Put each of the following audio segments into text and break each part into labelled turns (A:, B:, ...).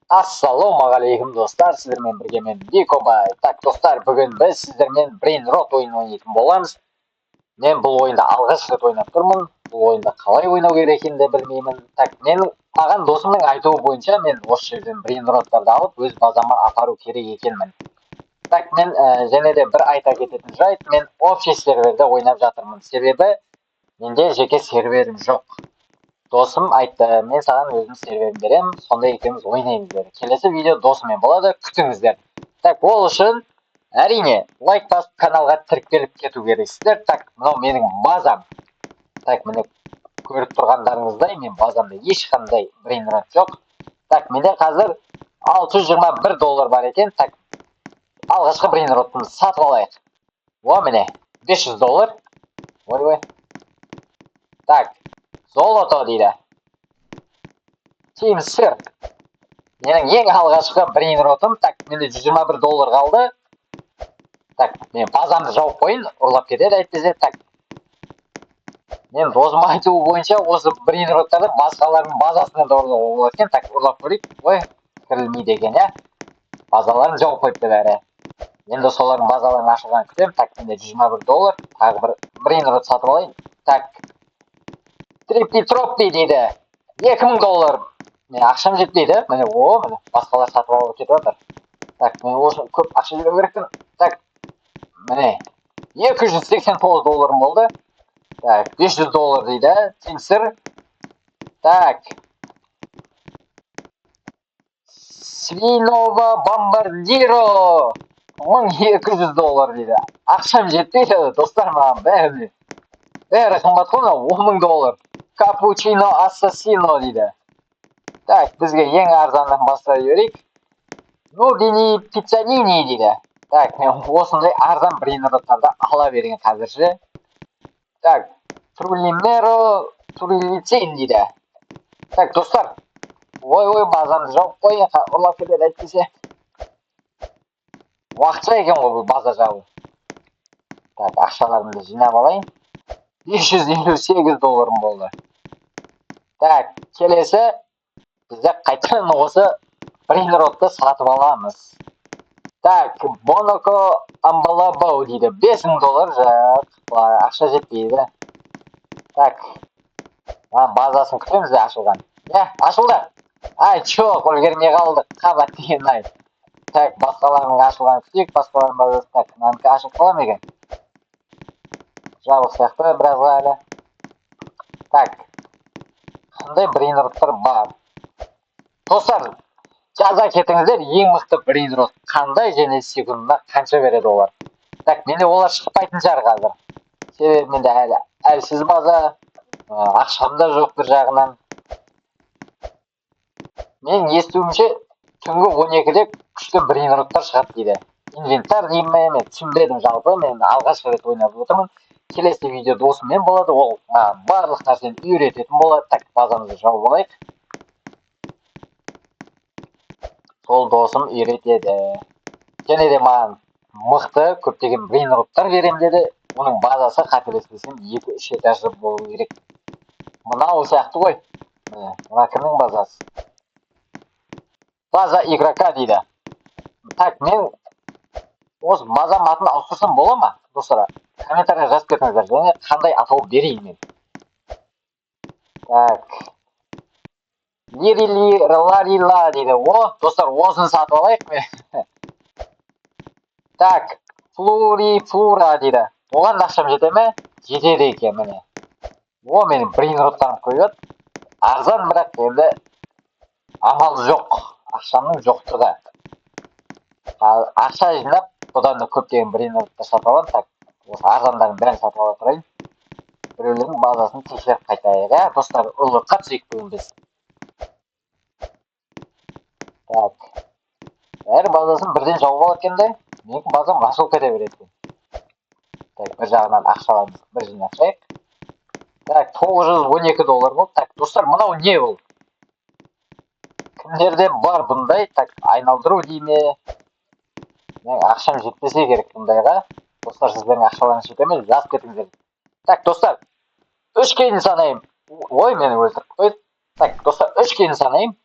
A: Ассалаумағалейкум достар, сіздермен бірге мен Дикобай. Так, достар, бүгін біз сіздермен Brainrot ойынын ойнайтын боламыз. Мен бұл ойында алғаш рет ойнап тұрмын. Бұл ойында қалай ойнау керек екенін де білмеймін. Так, маған досымның айтуы бойынша мен осы жерден Brainrottарды алып өз базама апару керек екенмін. Так, мен және де бір айта кететін жайт, мен общий серверде ойнап жатырмын. Себебі менде жеке серверім жоқ. Досым айтты, мен саған өзімнің серверін беремін, сонда екеуміз ойнаймыз деді. Келесі видео досыммен болады, күтіңіздер. Так, ол үшін әрине лайк басып каналға тіркеліп кету керексіздер. Так, мынау менің базам. Так, міне көріп тұрғандарыңыздай, мен базамда ешқандай Brainrot жоқ. Так, менде қазір $621 бар екен. Так, алғашқы Brainrot'ымызды сатып алайық. О, міне $500. Ой. Так, золото дейді. Team Sir. Менің ең алғашқы Brainrot'ым. Так, менде $121 қалды. Так, мен базамды жауып қойын, ұрлап кетеді әйтпесе. Так, мен досым айтуы бойынша осы Brainrot'тарды басқалардың базасына да ұрлауға болады екен. Так, ұрлап көрейік. Ой, кірілмейді екен, иә. Базаларын жауып қойыпты бәрі. Енді солардың базаларын ашылғанын күтемін. Так, менде $121. Тағы бір Brainrot сатып алайын. Так, Троппи дейді. $2000. Мен ақшам жетпейді. Міне, міне басқалар сатып алып кетіп жатыр. Так, мен осы көп ақша беру керекпін. Так, міне $289 болды. Так, $500 дейді. Тимсір. Так. Свинова бомбардиро. $1200 дейді. Ақшам жетпейді, достар, маған бәрі қымбат қой, $10,000. Капучино ассасино дейді. Так, бізге ең арзаннан бастай берейік. Нудини пиццанини дейді. Так, мен осындай арзан Brainrot'тарды ала берген қазірше. Так, Трулимеро Трулицин дейді. Так, достар. Ой, базамды жауып қойын, ұрлап кетеді әйтпесе. Уақытша екен ғой бұл база жабу. Так, ақшаларымды жинап алайын. $558 болды. Так, келесі бізде қайтадан осы Brainrot'ты сатып аламыз. Так, Боноко Амбалабау дейді. $5000 жақ. Ақша жетпейді. Так, базасын күтеміз де ашылған. Ашылды. Ай, жоқ, үлгермей қалдық. Қабат деген ай. Так, басқалардың ашылғанын күтейік. Басқалардың базасы. Так, мынанікі ашылып қала ма екен? Жабық сияқты біразға әлі. Так, қандай Brainrot'тар бар? Достар, жаза кетіңіздер, ең мықты Brainrot қандай және секундына қанша береді олар. Так, менде олар шықпайтын шығар қазір. Себебі менде әлсіз база, ақшам да жоқ бір жағынан. Мен естуімше түнгі 12-де күшті Brainrot'тар шығады дейді. Инвентар деймін, мен түсінбедім жалпы, мен алғашқы рет ойнап отырмын. Келесі видео досыммен болады, ол барлық нәрсені үйрететін болады. Так, базамызды жауып алайық. Сол досым үйретеді. Және де маған мықты көптеген Brainrot'тар берем деді. Оның базасы қателеспесем 2-3 этажды болу керек. Мынау сияқты ғой. Мына кімнің базасы? База игрока дейді. Так, мен осы базам атын ауыстырсам бола ма, достар? Комментария жазып кетіңіздер, және қандай атау берейін мен. Так. Лирила дейді. Достар, осыны сатып алайық мен. Так, Флура дейді. Оған ақшам жете ме? Жетеді екен, міне. Менің Brainrot'тарым қойып. Арзан, бірақ енді амал жоқ. Ақшамның жоқтығы. Ақша жинап, бұдан да көптеген Brainrot'тар сатып аламын. Так, осы арзандардың бәрін сатып ала тұрайын. Біреулердің базасын тексеріп қайтайық. Достар, ұрлыққа түсейік бүгін біз. Так. Әр базасын бірден жауып алып екен, менің базам ашылып кете береді. Так, бір жағынан ақшаларымыз бір жинақшайық. Так, $912 болды. Так, достар, мынау не ол? Кімдерде бар бұндай? Так, айналдыру дейме? Мен ақшам жетпесе керек бұндайға. Достар, сіздердің ақшаларыңыз жете ме? Жазып кетіңіздер. Так, достар, 3 кейін санайым. Ой, мені өлтіріп қойды. Так, достар, 3 кейін санайым.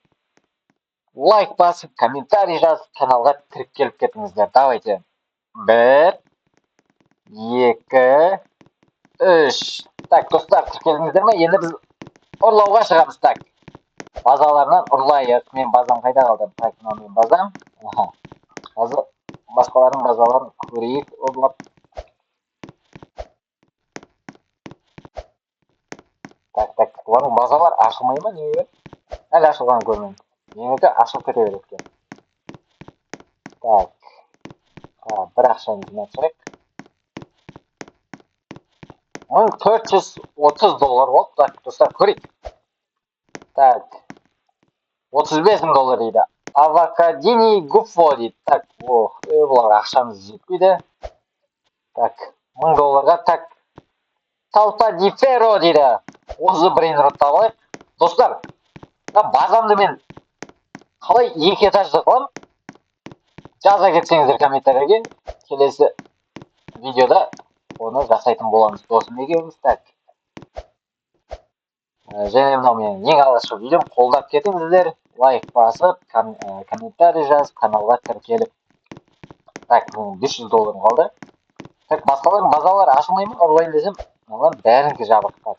A: лайк басып, комментарий жазып, каналға кіріп келіп кетіңіздер. Давайте. 1, 2, 3. Так, достар, тіркелдіңіздер ме? Енді біз ұрлауға шығамыз. Так, базаларынан ұрлайық. Мен базам қайда қалды? Так, мынау мен базам. Қазір басқалардың базаларын көрейік, ұрлап. Так, олардың базалар ашылмай ма? Неге? Әлі ашылған көрмеймін. Неге ашылып кете береді екен? Так, бір ақшаны жинап шығайық. $1430 болды. Так, достар, көрейік. Так, $35,000 дейді. Авокадини гуфо дейді. Так, бұлар ақшамыз жетпейді. Так, $1000-ға. Так, талпа диферо дейді. Осы бірін ұрып алайық. Достар, базамды мен қалай 2 этажды қыламын? Жаза кетсеңіздер комментарийге. Келесі видеода оны жасайтын боламыз досым екеуміз. Так, және мынау менің ең алғашқы видеом. Қолдап кетіңіздер, лайк басып, комментарий жазып, каналға тіркеліп. Так, $500 қалды. Так, басқалардың базалары ашылмай ма? Ұрлайын десем, олар бәрінікі жабық. Так,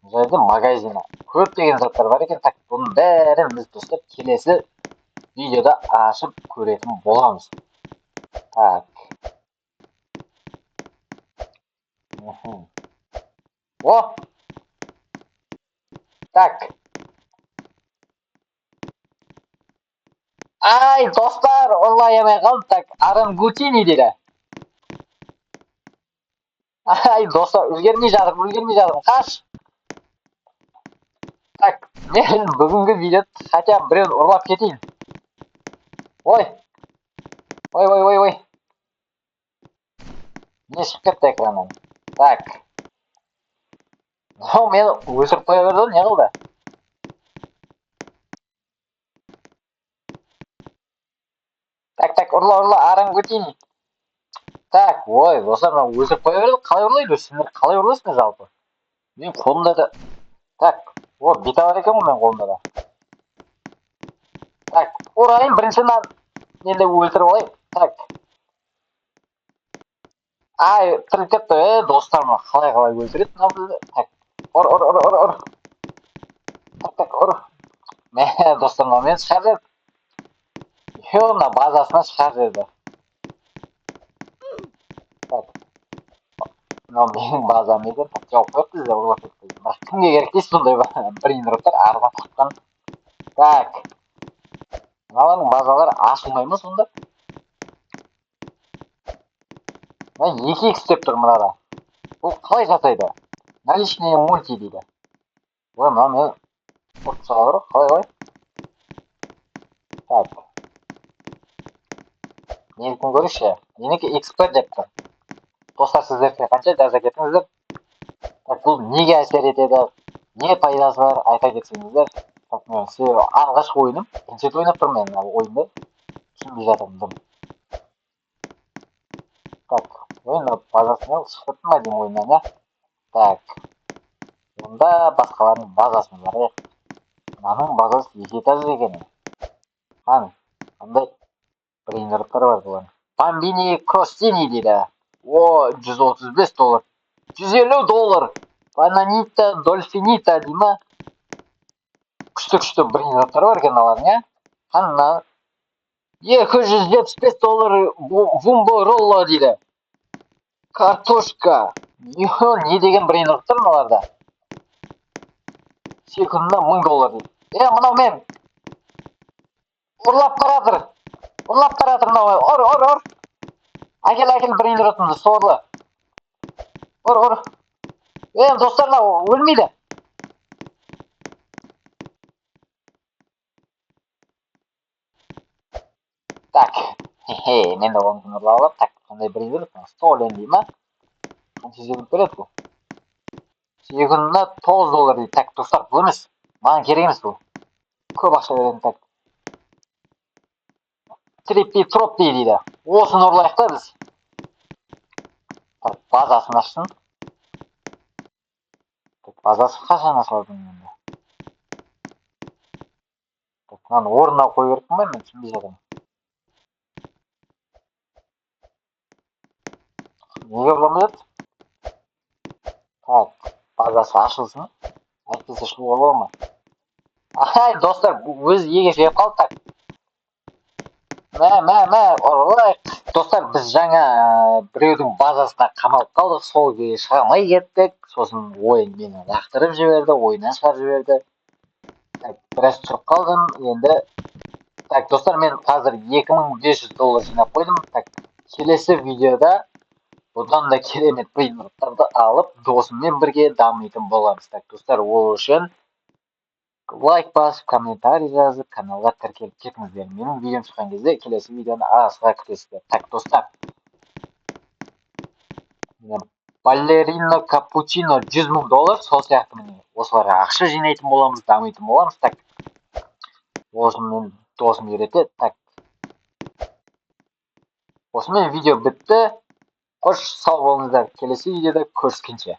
A: бұл жерде магазина көптеген заттар бар екен. Так, бұның бәрін біз достар келесі видеода ашып көретін боламыз. Так. О! Так. Ай, достар, ұрлай алмай қалдым. Так, орангутини дейді. Ай, достар, үлгермей жатырмын. Қаш! Так, мен бүгінгі видео хотя біреуін ұрлап кетейін. Ой! Не шығып кетті экраннан? Так. Мен өсіріп қоя берді, не қылды? Так, ұрла, орангутини. Так, достар, мен өсіріп қоя берді. Қалай ұрлайды? Сендер қалай ұрлайсыңдар жалпы? Мен қолымда да... Так, бита бар екен ғой мен қолымда да. Так, ұрайын, бірінші енді өлтіріп алайын. Так. Ай, тіріліп кетті, достар, қалай өлтіреді мынау бізді. Так, ұр. Так, ұр. Достар, мен шығар жеді. Мына базасына шығар жеді. Так. Мынау менің базам еді. Жауып қойып бізде ұрлап кетті. Бірақ кімге керек дейсіз сондай бірін ұрыптар, арзан құтқан. Так. Мыналардың базалары ашылмай ма сонда? 2х деп тұр мынада. Бұл қалай жасайды? Наличные мульти дейді. Мына мен ұрып салар, қалай? Так. Менікін көріші. Менікі эксперт деп тұр. Достар, сіздерге қанша жаза кетіңіздер. Так, бұл неге әсер етеді? Не пайдасы бар? Айта кетсеңіздер. Так, мен алғашқы ойыным. Бірінші ойнап тұрмын мен ойынды. Түсінбей жатырмын. Так, ойында базасына шығып ма деймін ойыннан, ja? Так. Онда басқалардың базасын бар, ja? Мынаның базасы 2 этажды екен. Қандай бірін ұрыптар бар бұлар. Бамбини Кростини дейді. $135. $150. Бананита Дольфинита дей ма? Күшті бірін ұрыптар бар екен алардың, ja? Қанна? $275 Вумбо Ролло дейді. Картошка. Не деген бірін ұрыптар мыналарда? Секундына $1000 дейді. Мынау мен. Ұрлап қаратыр мынау. Ұр. Әкел бірін ұрытымды, сорлы. Ұр. Достар, өлмейді. Так. Мен де оны ұрлап алып. Так, қандай бірін ұрытым? $100 дей ма? Қанша секунд береді бұл? Секундына $9 дейді. Так, достар, бұл емес. Маған керек емес бұл. Көп ақша беретін. Так. Триппи троппи дейді. Осыны ұрлайық та біз. Так, базасын ашсын. Так, базасы қашан ашылады енді? Так, Мынаны орнына қою керекпін ба, мен түсінбей жатырмын. Неге болмай жатыр? Так, базасы ашылсын. Әйтпесе шығуға бола ма? Ай, достар, өзі егесі келіп қалды. Так, мә, ұрайық. Достар, біз жаңа біреудің базасына қамалып қалдық, сол күйі шыға алмай кеттік. Сосын ойын мені лақтырып жіберді, ойыннан шығарып жіберді. Так, біраз тұрып қалдым. Енді так, достар, мен қазір $2500 жинап қойдым. Так, келесі видеода бұдан да керемет брейнроттарды алып, досыммен бірге дамитын боламыз. Так, достар, ол үшін лайк басып, комментарий жазып, каналға тіркеліп кетіңіздер. Менің видеом шыққан кезде келесі видеоны асыға күтесіздер. Так, достар, балерино капучино $100,000, сол сияқты міне осыларға ақша жинайтын боламыз, дамитын боламыз. Так, осымен досым үйретеді. Так, осымен видео бітті. Қош сау болыңыздар. Келесі видеода көріскенше.